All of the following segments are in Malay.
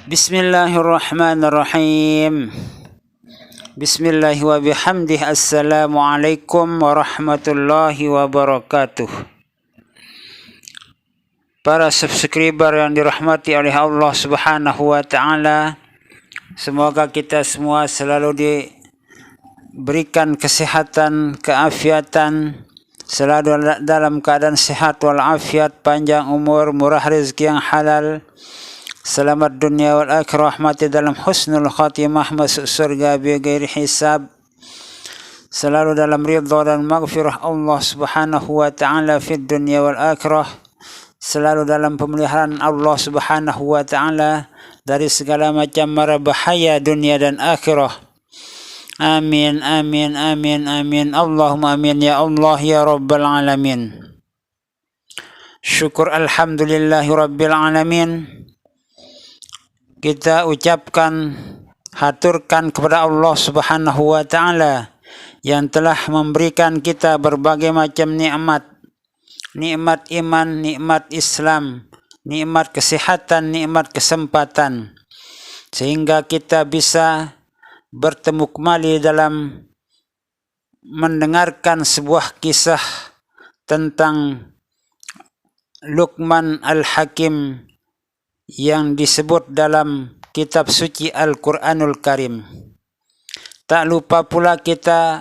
Bismillahirrahmanirrahim. Bismillahi wa bihamdih. Assalamualaikum warahmatullahi wabarakatuh. Para subscriber yang dirahmati oleh Allah Subhanahu wa taala, semoga kita semua selalu diberikan kesehatan, keafiatan, selalu dalam keadaan sehat walafiat, panjang umur, murah rezeki yang halal, selamat dunia wal akhirah, mati dalam husnul khatimah, masuk surga bighairi hisab, selalu dalam ridha dan maghfirah Allah Subhanahu wa taala fid dunia wal akhirah, selalu dalam pemeliharaan Allah Subhanahu wa taala dari segala macam mara bahaya dunia dan akhirah. Amin amin amin amin. Allahumma amin ya Allah ya rabbal alamin. Syukur alhamdulillahi rabbil alamin. Kita ucapkan, haturkan kepada Allah Subhanahu wa taala yang telah memberikan kita berbagai macam nikmat. Nikmat iman, nikmat Islam, nikmat kesehatan, nikmat kesempatan, sehingga kita bisa bertemu kembali dalam mendengarkan sebuah kisah tentang Luqman Al-Hakim yang disebut dalam kitab suci Al-Quranul Karim. Tak lupa pula kita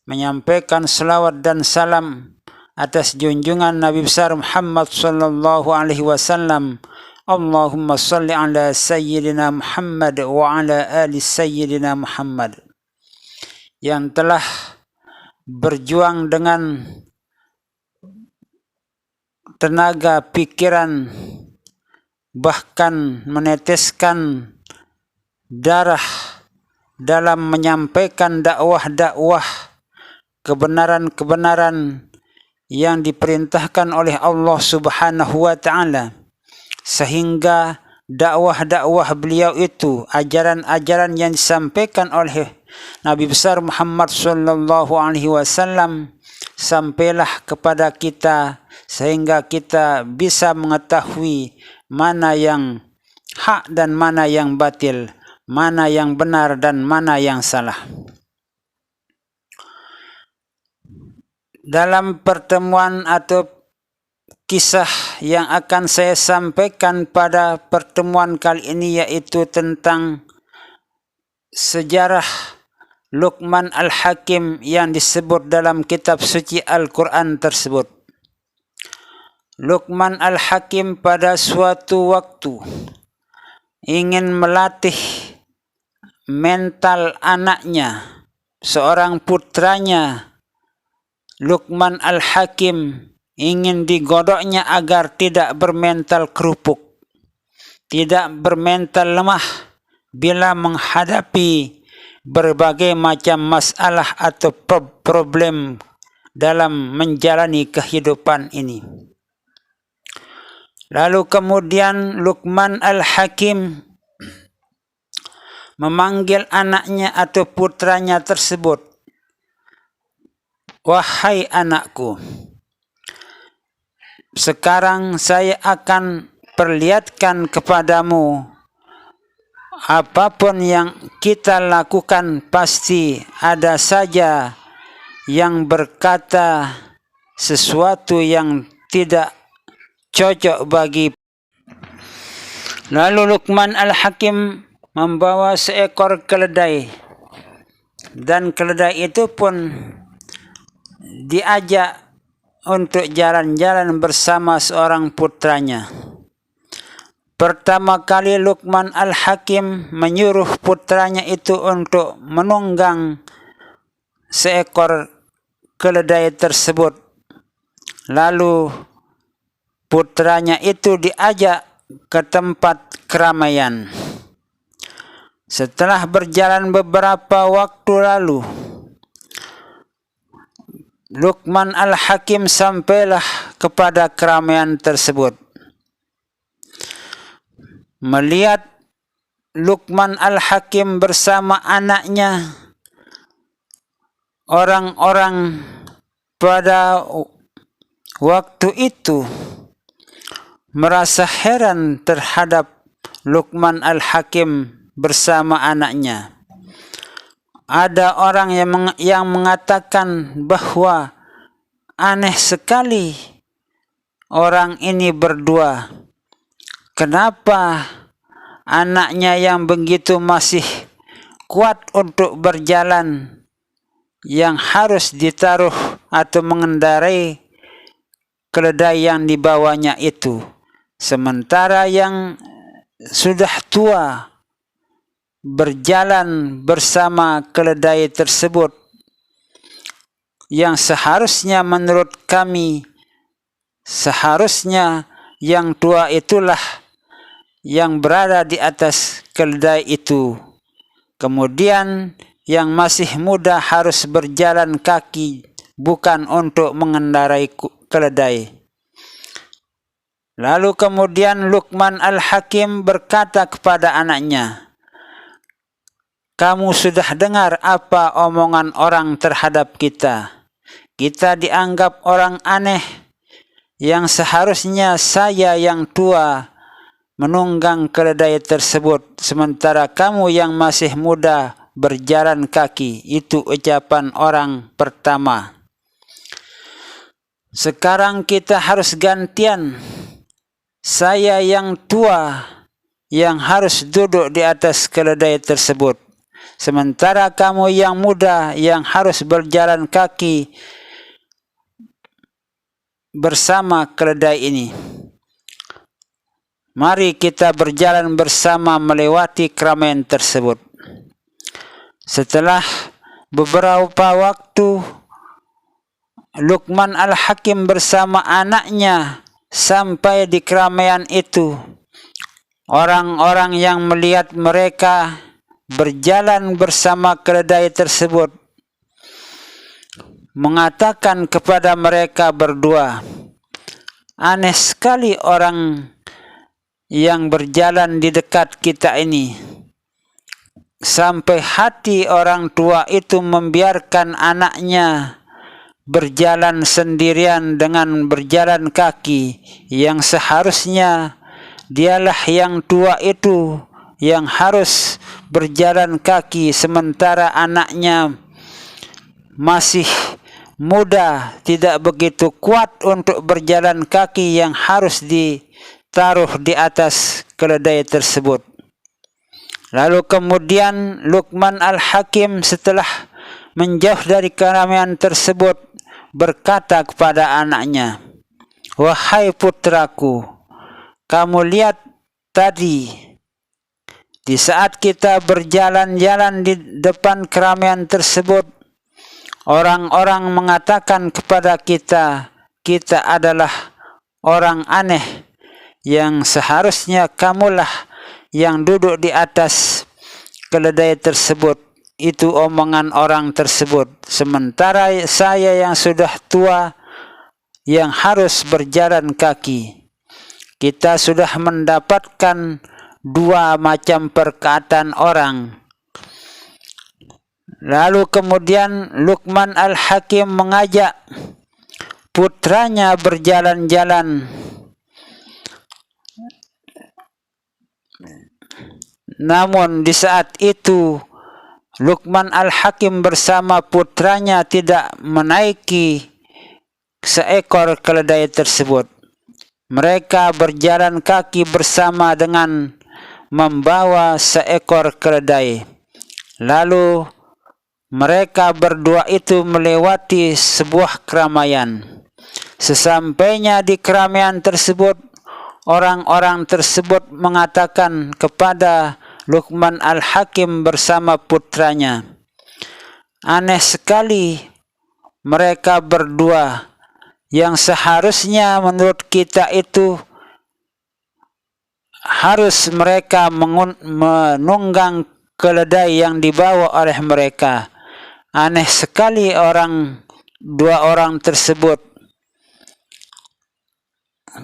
menyampaikan selawat dan salam atas junjungan Nabi besar Muhammad sallallahu alaihi wasallam. Allahumma salli ala sayyidina Muhammad wa ala ali sayyidina Muhammad, yang telah berjuang dengan tenaga pikiran, bahkan meneteskan darah dalam menyampaikan dakwah-dakwah kebenaran-kebenaran yang diperintahkan oleh Allah Subhanahu wa taala, sehingga dakwah-dakwah beliau itu, ajaran-ajaran yang disampaikan oleh Nabi besar Muhammad sallallahu alaihi wasallam sampailah kepada kita, sehingga kita bisa mengetahui mana yang hak dan mana yang batil, mana yang benar dan mana yang salah. Dalam pertemuan atau kisah yang akan saya sampaikan pada pertemuan kali ini, yaitu tentang sejarah Luqman Al-Hakim yang disebut dalam kitab suci Al-Quran tersebut. Luqman Al-Hakim pada suatu waktu ingin melatih mental anaknya, seorang putranya. Luqman Al-Hakim ingin digodoknya agar tidak bermental kerupuk, tidak bermental lemah bila menghadapi berbagai macam masalah atau problem dalam menjalani kehidupan ini. Lalu kemudian Luqman Al-Hakim memanggil anaknya atau putranya tersebut, "Wahai anakku, sekarang saya akan perlihatkan kepadamu apapun yang kita lakukan, pasti ada saja yang berkata sesuatu yang tidak cocok bagi." Lalu Luqman Al-Hakim membawa seekor keledai, dan keledai itu pun diajak untuk jalan-jalan bersama seorang putranya. Pertama kali Luqman Al-Hakim menyuruh putranya itu untuk menunggang seekor keledai tersebut. Lalu putranya itu diajak ke tempat keramaian. Setelah berjalan beberapa waktu lalu, Luqman Al-Hakim sampailah kepada keramaian tersebut. Melihat Luqman Al-Hakim bersama anaknya, orang-orang pada waktu itu merasa heran terhadap Luqman Al-Hakim bersama anaknya. Ada orang yang mengatakan bahwa aneh sekali orang ini berdua. Kenapa anaknya yang begitu masih kuat untuk berjalan, yang harus ditaruh atau mengendarai keledai yang dibawanya itu, sementara yang sudah tua berjalan bersama keledai tersebut, yang seharusnya menurut kami seharusnya yang tua itulah yang berada di atas keledai itu. Kemudian yang masih muda harus berjalan kaki, bukan untuk mengendarai keledai. Lalu kemudian Luqman Al-Hakim berkata kepada anaknya, kamu sudah dengar apa omongan orang terhadap kita. Kita dianggap orang aneh, yang seharusnya saya yang tua menunggang keledai tersebut, sementara kamu yang masih muda berjalan kaki. Itu ucapan orang pertama. Sekarang kita harus gantian. Saya yang tua yang harus duduk di atas keledai tersebut, sementara kamu yang muda yang harus berjalan kaki bersama keledai ini. Mari kita berjalan bersama melewati keramaian tersebut. Setelah beberapa waktu, Luqman Al-Hakim bersama anaknya sampai di keramaian itu. Orang-orang yang melihat mereka berjalan bersama keledai tersebut mengatakan kepada mereka berdua, aneh sekali orang yang berjalan di dekat kita ini, sampai hati orang tua itu membiarkan anaknya berjalan sendirian dengan berjalan kaki, yang seharusnya dialah yang tua itu yang harus berjalan kaki, sementara anaknya masih muda, tidak begitu kuat untuk berjalan kaki, yang harus ditaruh di atas keledai tersebut. Lalu kemudian Luqman Al-Hakim setelah menjauh dari keramaian tersebut berkata kepada anaknya, wahai putraku, kamu lihat tadi di saat kita berjalan-jalan di depan keramaian tersebut, orang-orang mengatakan kepada kita, kita adalah orang aneh, yang seharusnya kamulah yang duduk di atas keledai tersebut. Itu omongan orang tersebut, sementara saya yang sudah tua yang harus berjalan kaki. Kita sudah mendapatkan dua macam perkataan orang. Lalu kemudian Luqman Al-Hakim mengajak putranya berjalan-jalan. Namun di saat itu Luqman Al-Hakim bersama putranya tidak menaiki seekor keledai tersebut. Mereka berjalan kaki bersama dengan membawa seekor keledai. Lalu mereka berdua itu melewati sebuah keramaian. Sesampainya di keramaian tersebut, orang-orang tersebut mengatakan kepada Luqman Al-Hakim bersama putranya, aneh sekali mereka berdua, yang seharusnya menurut kita itu harus mereka menunggang keledai yang dibawa oleh mereka. Aneh sekali dua orang tersebut,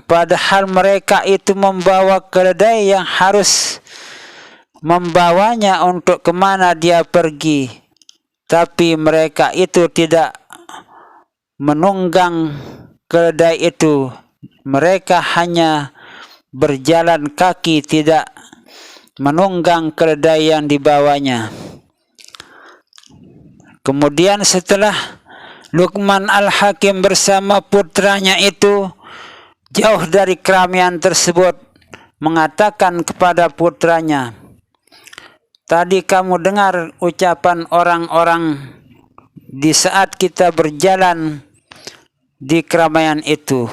padahal mereka itu membawa keledai yang harus membawanya untuk kemana dia pergi, tapi mereka itu tidak menunggang keledai itu. Mereka hanya berjalan kaki, tidak menunggang keledai yang dibawanya. Kemudian setelah Luqman Al-Hakim bersama putranya itu jauh dari keramaian tersebut, mengatakan kepada putranya, tadi kamu dengar ucapan orang-orang di saat kita berjalan di keramaian itu,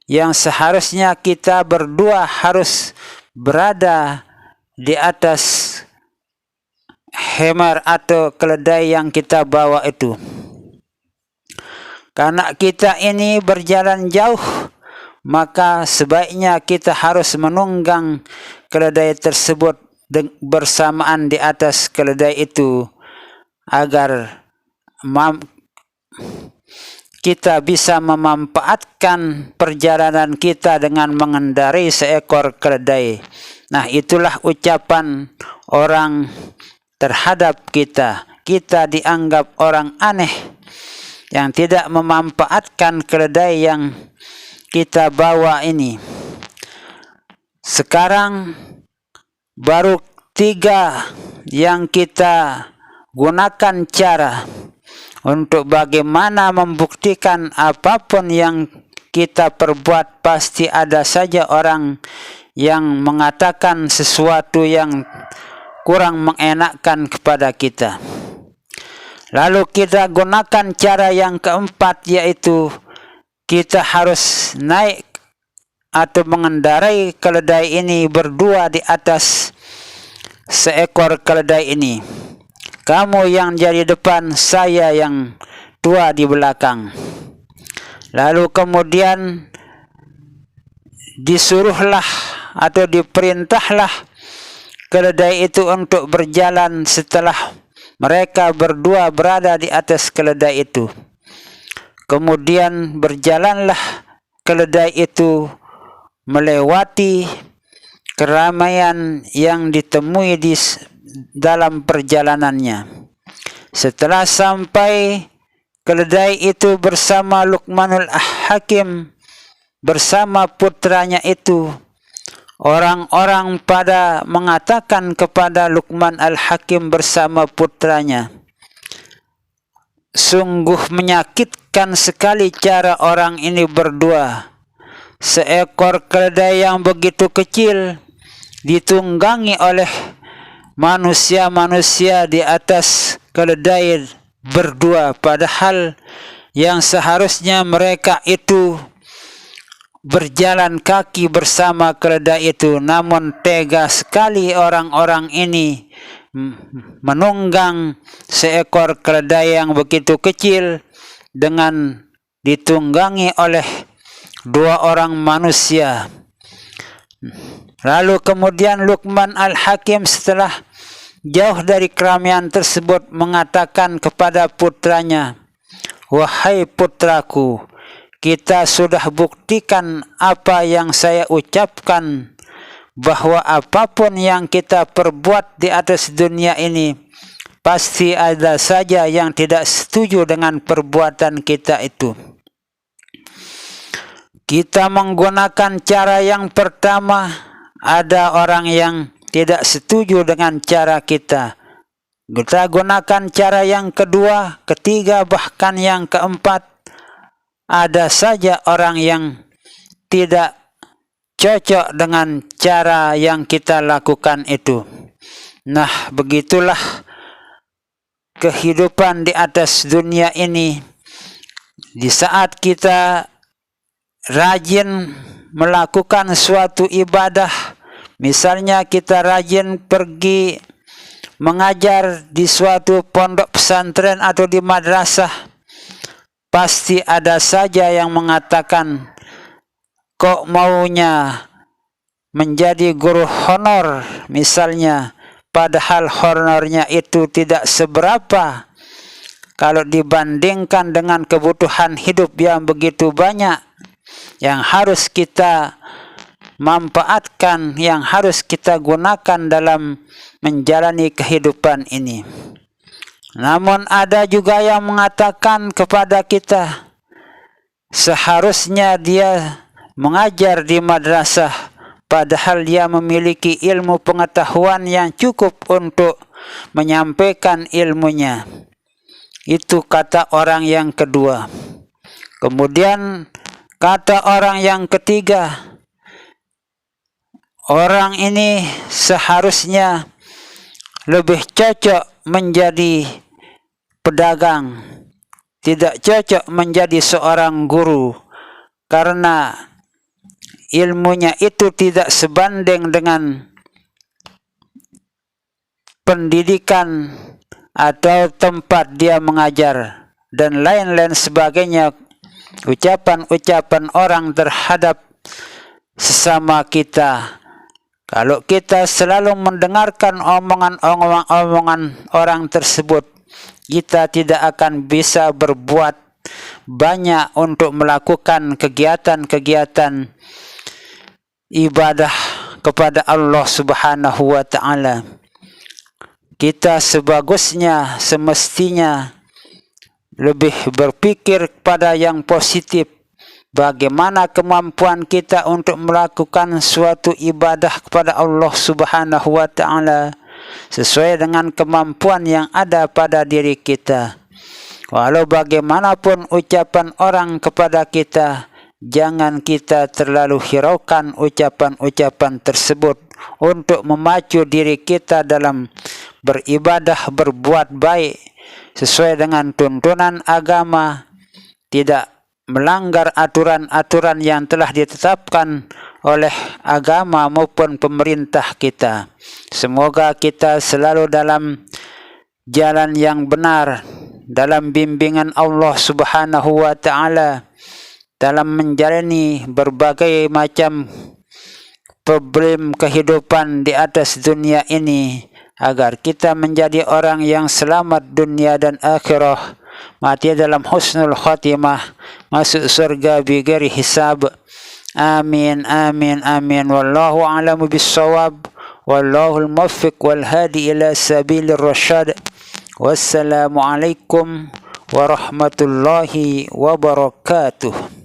yang seharusnya kita berdua harus berada di atas hemar atau keledai yang kita bawa itu. Karena kita ini berjalan jauh, maka sebaiknya kita harus menunggang keledai tersebut bersamaan di atas keledai itu, agar kita bisa memanfaatkan perjalanan kita dengan mengendarai seekor keledai. Nah, itulah ucapan orang terhadap kita. Kita dianggap orang aneh yang tidak memanfaatkan keledai yang kita bawa ini. Sekarang baru 3 yang kita gunakan cara untuk bagaimana membuktikan apapun yang kita perbuat pasti ada saja orang yang mengatakan sesuatu yang kurang mengenakkan kepada kita. Lalu kita gunakan cara yang keempat, yaitu kita harus naik atau mengendarai keledai ini berdua di atas seekor keledai ini. Kamu yang jadi depan, saya yang tua di belakang. Lalu kemudian disuruhlah atau diperintahlah keledai itu untuk berjalan setelah mereka berdua berada di atas keledai itu. Kemudian berjalanlah keledai itu melewati keramaian yang ditemui di dalam perjalanannya. Setelah sampai, keledai itu bersama Luqmanul Hakim bersama putranya itu, orang-orang pada mengatakan kepada Luqman Al-Hakim bersama putranya, sungguh menyakitkan sekali cara orang ini berdua. Seekor keledai yang begitu kecil ditunggangi oleh manusia-manusia di atas keledai berdua, padahal yang seharusnya mereka itu berjalan kaki bersama keledai itu. Namun tega sekali orang-orang ini menunggang seekor keledai yang begitu kecil dengan ditunggangi oleh 2 orang manusia. Lalu kemudian Luqman Al-Hakim setelah jauh dari keramaian tersebut mengatakan kepada putranya, wahai putraku, kita sudah buktikan apa yang saya ucapkan, bahwa apapun yang kita perbuat di atas dunia ini, pasti ada saja yang tidak setuju dengan perbuatan kita itu. Kita menggunakan cara yang pertama, ada orang yang tidak setuju dengan cara kita. Kita gunakan cara yang kedua, ketiga, bahkan yang keempat. Ada saja orang yang tidak cocok dengan cara yang kita lakukan itu. Nah, begitulah kehidupan di atas dunia ini. Di saat kita rajin melakukan suatu ibadah, misalnya kita rajin pergi mengajar di suatu pondok pesantren atau di madrasah, pasti ada saja yang mengatakan, kok maunya menjadi guru honor misalnya, padahal honornya itu tidak seberapa kalau dibandingkan dengan kebutuhan hidup yang begitu banyak yang harus kita manfaatkan, yang harus kita gunakan dalam menjalani kehidupan ini. Namun ada juga yang mengatakan kepada kita, seharusnya dia mengajar di madrasah padahal dia memiliki ilmu pengetahuan yang cukup untuk menyampaikan ilmunya. Itu kata orang yang kedua. Kemudian kata orang yang ketiga, orang ini seharusnya lebih cocok menjadi pedagang, tidak cocok menjadi seorang guru, karena ilmunya itu tidak sebanding dengan pendidikan atau tempat dia mengajar dan lain-lain sebagainya, ucapan-ucapan orang terhadap sesama kita. Kalau kita selalu mendengarkan omongan-omongan orang tersebut, kita tidak akan bisa berbuat banyak untuk melakukan kegiatan-kegiatan ibadah kepada Allah Subhanahu wa ta'ala. Kita sebagusnya, semestinya lebih berpikir pada yang positif. Bagaimana kemampuan kita untuk melakukan suatu ibadah kepada Allah Subhanahu wa ta'ala sesuai dengan kemampuan yang ada pada diri kita. Walau bagaimanapun ucapan orang kepada kita, jangan kita terlalu hiraukan ucapan-ucapan tersebut untuk memacu diri kita dalam beribadah, berbuat baik sesuai dengan tuntunan agama, tidak melanggar aturan-aturan yang telah ditetapkan oleh agama maupun pemerintah kita. Semoga kita selalu dalam jalan yang benar, dalam bimbingan Allah Subhanahu wa ta'ala, dalam menjalani berbagai macam problem kehidupan di atas dunia ini, agar kita menjadi orang yang selamat dunia dan akhirah, mati dalam husnul khatimah, masuk surga bighairi hisab. Amin, amin, amin. Wallahu a'lamu bissawab. Wallahul muwaffiq wal hadi ila sabilir rasyad. Wassalamu alaikum warahmatullahi wabarakatuh.